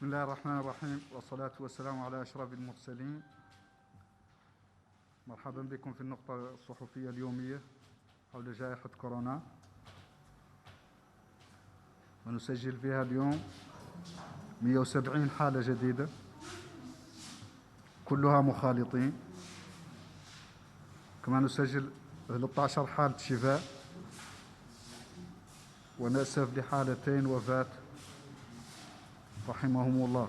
بسم الله الرحمن الرحيم والصلاة والسلام على أشرف المرسلين. مرحبا بكم في النقطة الصحفية اليومية حول جائحة كورونا، ونسجل فيها اليوم 170 حالة جديدة كلها مخالطين، كما نسجل 13 حالة شفاء ونأسف لحالتين وفاة رحمهم الله.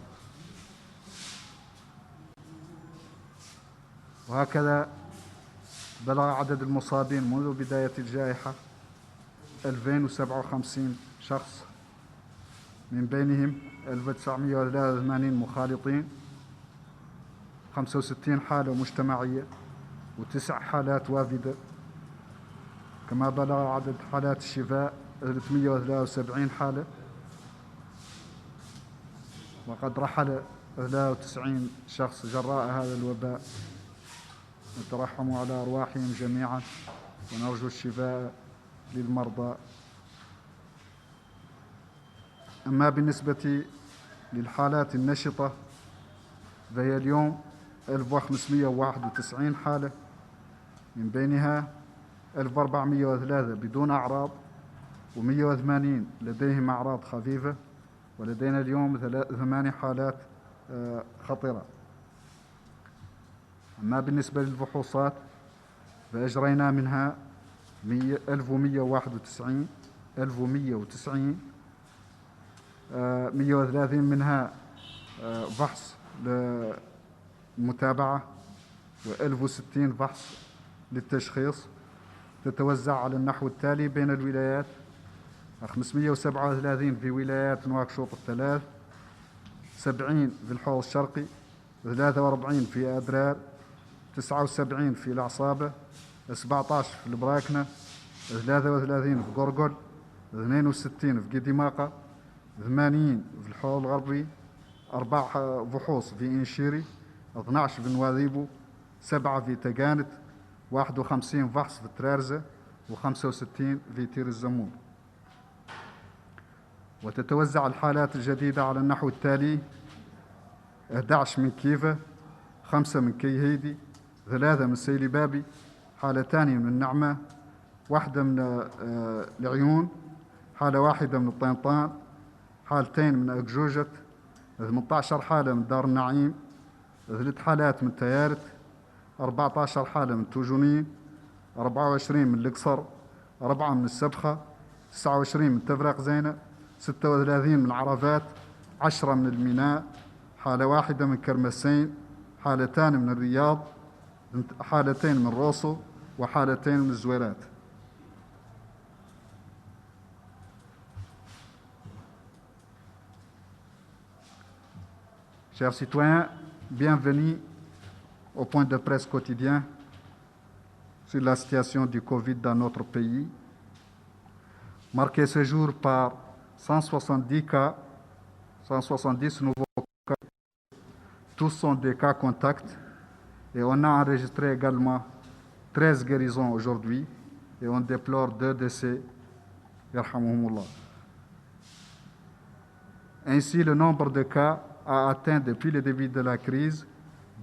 وهكذا بلغ عدد المصابين منذ بداية الجائحة 2057 شخص، من بينهم 1983 مخالطين، 65 حالة مجتمعية و9 حالات وافدة. كما بلغ عدد حالات الشفاء 373 حالة، وقد رحل 93 شخص جراء هذا الوباء. نترحم على أرواحهم جميعا ونرجو الشفاء للمرضى. أما بالنسبة للحالات النشطة فهي اليوم 1591 حالة، من بينها 1403 بدون أعراض، و180 لديهم أعراض خفيفة، ولدينا اليوم 8 حالات خطرة. أما بالنسبة للفحوصات فأجرينا منها 1191 130 منها فحص للمتابعة، و1060 فحص للتشخيص. تتوزع على النحو التالي بين الولايات: 537 في ولايات نواكشوط الثلاث، 70 في الحوض الشرقي، 43 في أدرار، 79 في العصابة، 17 في البراكنة، 33 في قرقل، 62 في قديماقة، 80 في الحوض الغربي، 4 فحوص في إنشيري، 12 في نواذيبو، 7 في تقانت، 51 فحص في ترارزة، و65 في تير الزمون. وتتوزع الحالات الجديدة على النحو التالي: 11 من كيفة، 5 من كيهيدي، 3 من سيلبابي، حالتان من النعمة، 1 من العيون، حالة 1 من الطنطان، حالتين من أكجوجة، 18 حالة من دار النعيم، 3 حالات من تيارت، 14 حالة من توجونين، 24 من القصر، 4 من السبخة، 29 من تفرق زينة، 36 من عرفات، 10 من الميناء، حالة 1 من كرمسين، حالتان من الرياض، حالتين من روسو، وحالتين من الزويرات. Chers citoyens, bienvenue au point de presse quotidien sur la situation du Covid dans notre pays, marqué ce jour par 170 nouveaux cas. Tous sont des cas contacts, et on a enregistré également 13 guérisons aujourd'hui, et on déplore 2 décès. Yarhamuhumullah. Ainsi, le nombre de cas a atteint depuis le début de la crise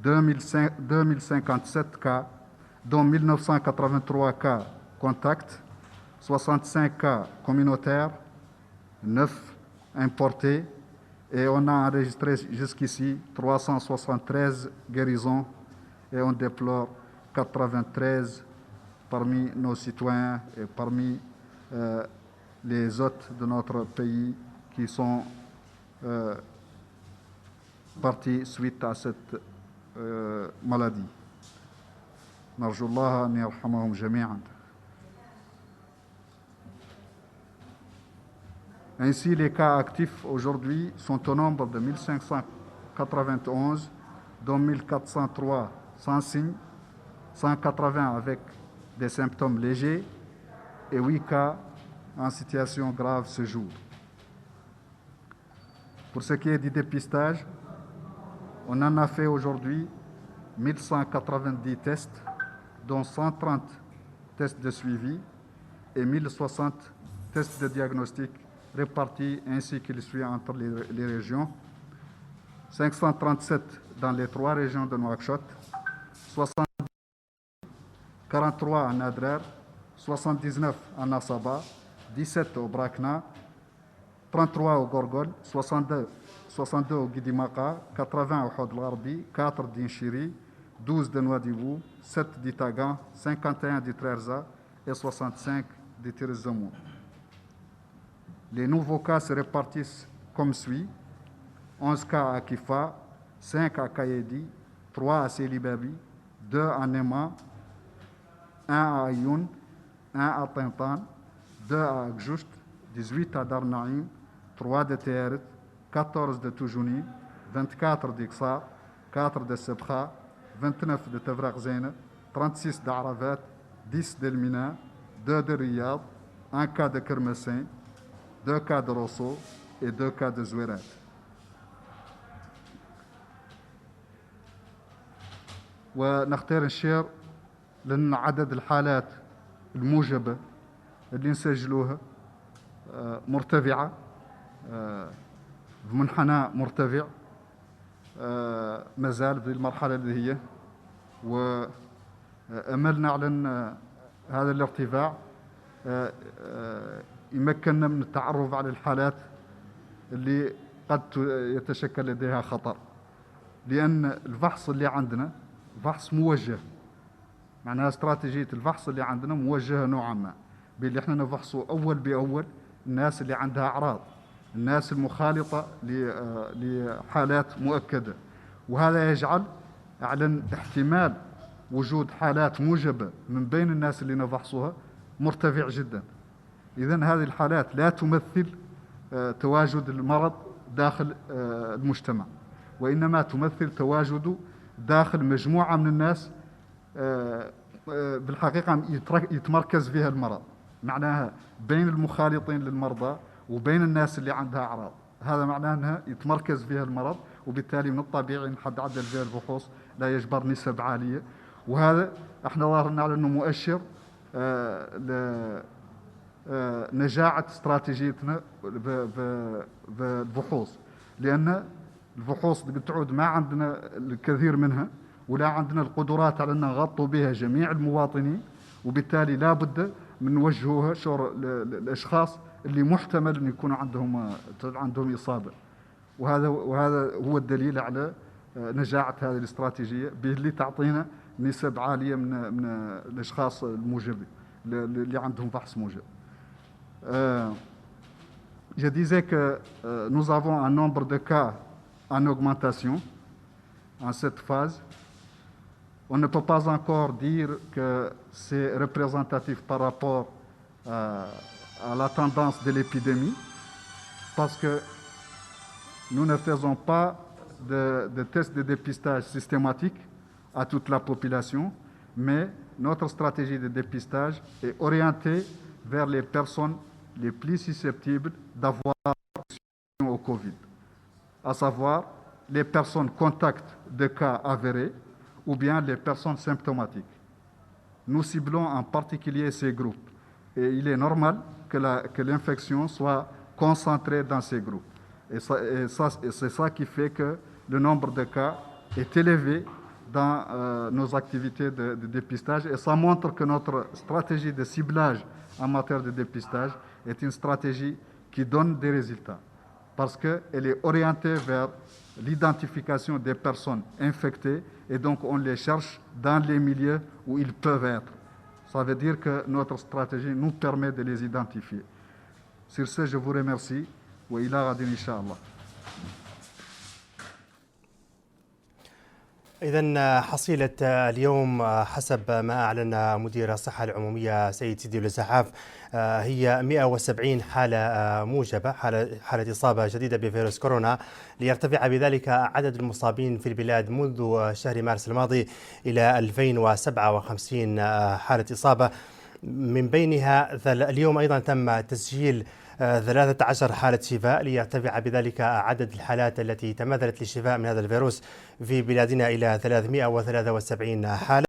2057 cas, dont 1983 cas contacts, 65 cas communautaires, 9 importés, et on a enregistré jusqu'ici 373 guérisons, et on déplore 93 parmi nos citoyens et parmi les hôtes de notre pays qui sont partis suite à cette maladie. نرجو الله أن يرحمهم جميعا. Ainsi, les cas actifs aujourd'hui sont au nombre de 1591, dont 1403 sans signe, 180 avec des symptômes légers et 8 cas en situation grave ce jour. Pour ce qui est du dépistage, on en a fait aujourd'hui 1190 tests, dont 130 tests de suivi et 1060 tests de diagnostic répartis ainsi qu'il suit entre les régions. 537 dans les 3 régions de Nouakchott, 43 en Adrer, 79 en Assaba, 17 au Brakna, 33 au Gorgol, 62 au Guidimaka, 80 au Hod Larbi, 4 d'Inchiri, 12 de Nouadhibou, 7 d'Itagan, 51 d'Itrerza et 65 d'Itirezamoun. Les nouveaux cas se répartissent comme suit: 11 cas à Kifa, 5 à Kayedi, 3 à Selibabi, 2 à Nema, 1 à Ayoun, 1 à Tintan, 2 à Gjoust, 18 à Darnaïm, 3 de Teret, 14 de Toujouni, 24 d'Iqsa, 4 de Sebkha, 29 de Tevrak Zeyne, 36 d'Aravat, 10 d'Elmina, 2 de Riyad, 1 cas de Kermessin, 2 cas de Rosso et 2 cas de Zouerat. ونختار نشير لأن عدد الحالات الموجبة اللي نسجلوها مرتفعة، بمنحنى مرتفع مازال في المرحلة اللي هي، وأملنا على أن هذا الارتفاع يمكننا من التعرف على الحالات اللي قد يتشكل لديها خطر، لأن الفحص اللي عندنا فحص موجه. معناها استراتيجية الفحص اللي عندنا موجهة نوعا ما، باللي احنا نفحصوا أول بأول الناس اللي عندها أعراض، الناس المخالطة لحالات مؤكدة، وهذا يجعل على احتمال وجود حالات موجبة من بين الناس اللي نفحصوها مرتفع جدا. إذن هذه الحالات لا تمثل تواجد المرض داخل المجتمع، وإنما تمثل تواجده داخل مجموعة من الناس بالحقيقة يتمركز فيها المرض، معناها بين المخالطين للمرضى وبين الناس اللي عندها أعراض. هذا معناه أنها يتمركز فيها المرض، وبالتالي من الطبيعي نحد عدل فيها الفحوص لا يجبر نسب عالية. وهذا احنا ظاهرنا على أنه مؤشر نجاعة استراتيجيتنا بالفحوص، لأن الفحوص تعود ما عندنا الكثير منها، ولا عندنا القدرات على أن نغطوا بها جميع المواطنين، وبالتالي لا بد من نوجهوها للأشخاص اللي محتمل أن يكون عندهم إصابة. وهذا هو الدليل على نجاعة هذه الاستراتيجية، اللي تعطينا نسب عالية من الأشخاص الموجبين اللي عندهم فحص موجب. Je disais que nous avons un nombre de cas en augmentation en cette phase. On ne peut pas encore dire que c'est représentatif par rapport à la tendance de l'épidémie, parce que nous ne faisons pas de tests de dépistage systématiques à toute la population, mais notre stratégie de dépistage est orientée vers les personnes les plus susceptibles d'avoir au Covid, à savoir les personnes contacts de cas avérés ou bien les personnes symptomatiques. Nous ciblons en particulier ces groupes, et il est normal que l'infection soit concentrée dans ces groupes. Et c'est ça qui fait que le nombre de cas est élevé dans nos activités de dépistage, et ça montre que notre stratégie de ciblage en matière de dépistage est une stratégie qui donne des résultats, parce qu'elle est orientée vers l'identification des personnes infectées, et donc on les cherche dans les milieux où ils peuvent être. Ça veut dire que notre stratégie nous permet de les identifier. Sur ce, je vous remercie. وإلى غد إن شاء الله. إذن حصيلة اليوم حسب ما أعلن مدير الصحة العمومية سيد سيدي الزحاف هي 170 حالة موجبة، حالة إصابة جديدة بفيروس كورونا، ليرتفع بذلك عدد المصابين في البلاد منذ شهر مارس الماضي إلى 2057 حالة إصابة. من بينها اليوم أيضا تم تسجيل 13 حالة شفاء، ليرتفع بذلك عدد الحالات التي تماثلت للشفاء من هذا الفيروس في بلادنا إلى 373 حالة.